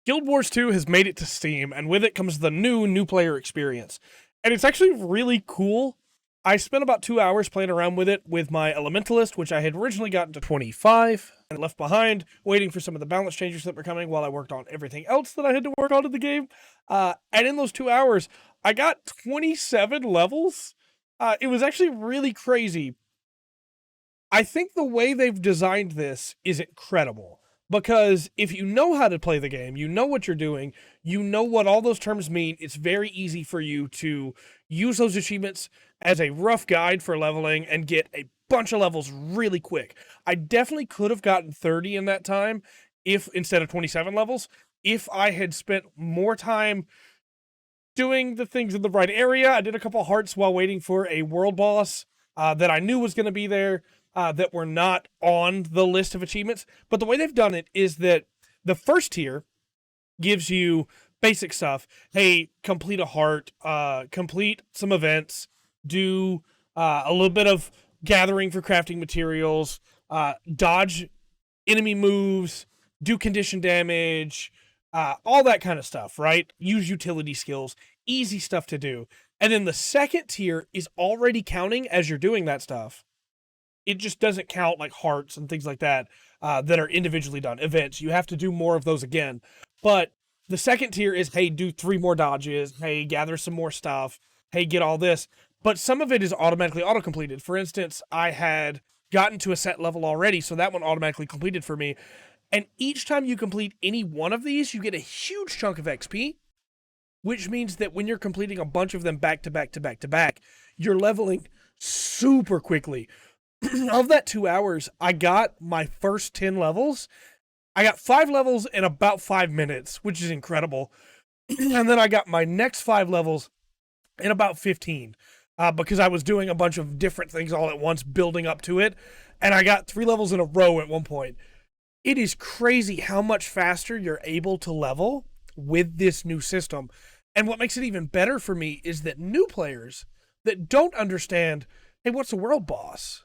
Guild Wars 2 has made it to Steam, and with it comes the new player experience. And it's actually really cool. I spent about 2 hours playing around with it with my Elementalist, which I had originally gotten to 25 and left behind, waiting for some of the balance changes that were coming while I worked on everything else that I had to work on in the game. And in those 2 hours, I got 27 levels. It was actually really crazy. I think the way they've designed this is incredible. Because if you know how to play the game, you know what you're doing, you know what all those terms mean, it's very easy for you to use those achievements as a rough guide for leveling and get a bunch of levels really quick. I definitely could have gotten 30 in that time if instead of 27 levels, if I had spent more time doing the things in the right area. I did a couple hearts while waiting for a world boss that I knew was going to be there. That were not on the list of achievements. But the way they've done it is that the first tier gives you basic stuff. Hey, complete a heart, complete some events, do a little bit of gathering for crafting materials, dodge enemy moves, do condition damage, all that kind of stuff, right? Use utility skills, easy stuff to do. And then the second tier is already counting as you're doing that stuff. It just doesn't count like hearts and things like that that are individually done. Events, you have to do more of those again. But the second tier is, hey, do 3 more dodges. Hey, gather some more stuff. Hey, get all this. But some of it is automatically auto-completed. For instance, I had gotten to a set level already, so that one automatically completed for me. And each time you complete any one of these, you get a huge chunk of XP, which means that when you're completing a bunch of them back to back to back to back, you're leveling super quickly. Of that 2 hours, I got my first 10 levels. I got 5 levels in about 5 minutes, which is incredible. And then I got my next 5 levels in about 15 because I was doing a bunch of different things all at once, building up to it. And I got 3 levels in a row at one point. It is crazy how much faster you're able to level with this new system. And what makes it even better for me is that new players that don't understand, hey, what's a world boss?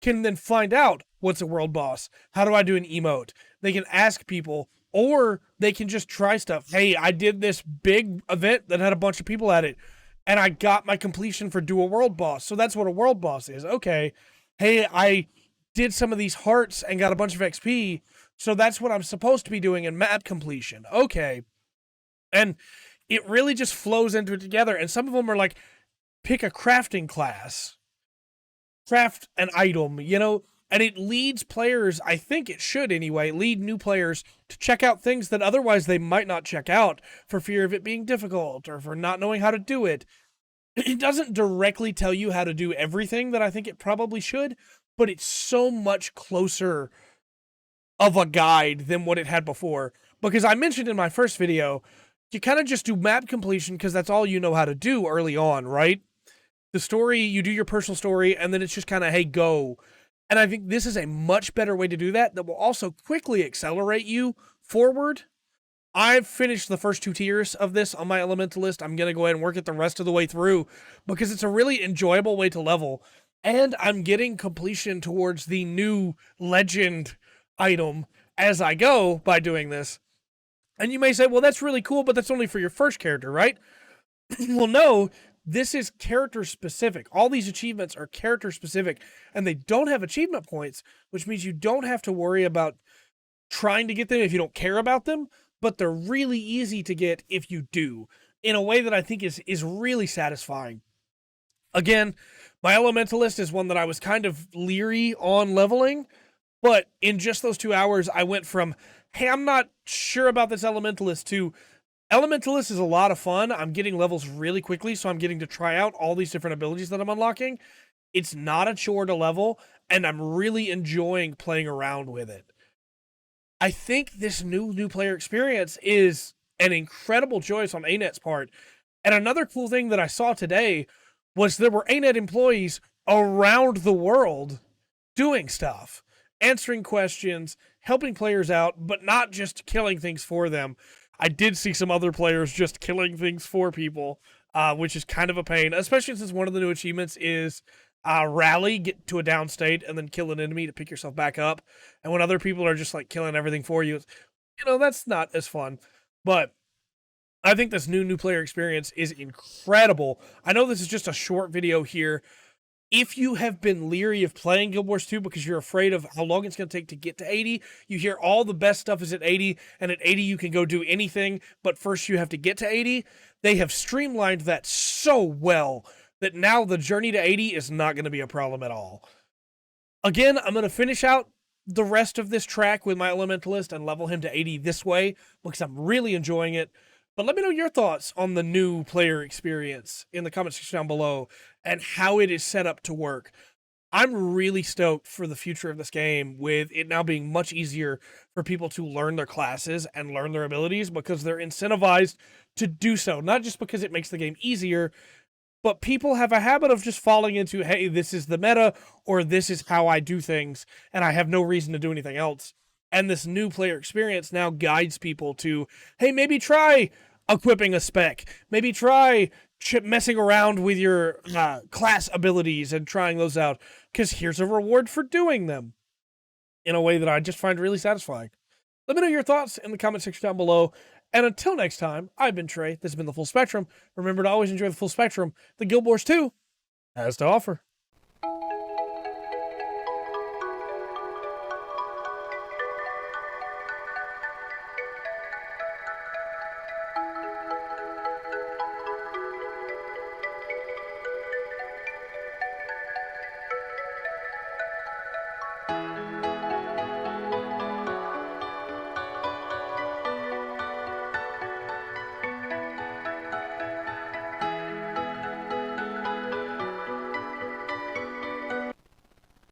Can then find out what's a world boss. How do I do an emote? They can ask people, or they can just try stuff. Hey, I did this big event that had a bunch of people at it, and I got my completion for do a world boss. So that's what a world boss is. Okay. Hey, I did some of these hearts and got a bunch of XP, so that's what I'm supposed to be doing in map completion. Okay. And it really just flows into it together. And some of them are like, pick a crafting class. Craft an item, and it leads players, I think it should anyway, lead new players to check out things that otherwise they might not check out for fear of it being difficult or for not knowing how to do it. It doesn't directly tell you how to do everything that I think it probably should, but it's so much closer of a guide than what it had before. Because I mentioned in my first video, you kind of just do map completion because that's all you know how to do early on, right? The story, you do your personal story, and then it's just kind of, hey, go. And I think this is a much better way to do that will also quickly accelerate you forward. I've finished the first 2 tiers of this on my Elementalist. I'm going to go ahead and work it the rest of the way through because it's a really enjoyable way to level. And I'm getting completion towards the new legend item as I go by doing this. And you may say, well, that's really cool, but that's only for your first character, right? Well, no. This is character specific. All these achievements are character specific, and they don't have achievement points, which means you don't have to worry about trying to get them if you don't care about them, but they're really easy to get if you do, in a way that I think is really satisfying. Again, my Elementalist is one that I was kind of leery on leveling, but in just those 2 hours, I went from, hey, I'm not sure about this Elementalist to, Elementalist is a lot of fun. I'm getting levels really quickly, so I'm getting to try out all these different abilities that I'm unlocking. It's not a chore to level, and I'm really enjoying playing around with it. I think this new player experience is an incredible choice on ANET's part. And another cool thing that I saw today was there were ANET employees around the world doing stuff, answering questions, helping players out, but not just killing things for them. I did see some other players just killing things for people, which is kind of a pain, especially since one of the new achievements is rally, get to a down state, and then kill an enemy to pick yourself back up. And when other people are just like killing everything for you, that's not as fun. But I think this new player experience is incredible. I know this is just a short video here. If you have been leery of playing Guild Wars 2 because you're afraid of how long it's going to take to get to 80, you hear all the best stuff is at 80, and at 80 you can go do anything, but first you have to get to 80. They have streamlined that so well that now the journey to 80 is not going to be a problem at all. Again, I'm going to finish out the rest of this track with my Elementalist and level him to 80 this way because I'm really enjoying it. But let me know your thoughts on the new player experience in the comment section down below and how it is set up to work. I'm really stoked for the future of this game, with it now being much easier for people to learn their classes and learn their abilities because they're incentivized to do so. Not just because it makes the game easier, but people have a habit of just falling into, hey, this is the meta, or this is how I do things, and I have no reason to do anything else. And this new player experience now guides people to, hey, maybe try equipping a spec. Maybe try messing around with your class abilities and trying those out, because here's a reward for doing them in a way that I just find really satisfying. Let me know your thoughts in the comment section down below. And until next time, I've been Trey. This has been The Full Spectrum. Remember to always enjoy the full spectrum the Guild Wars 2 has to offer.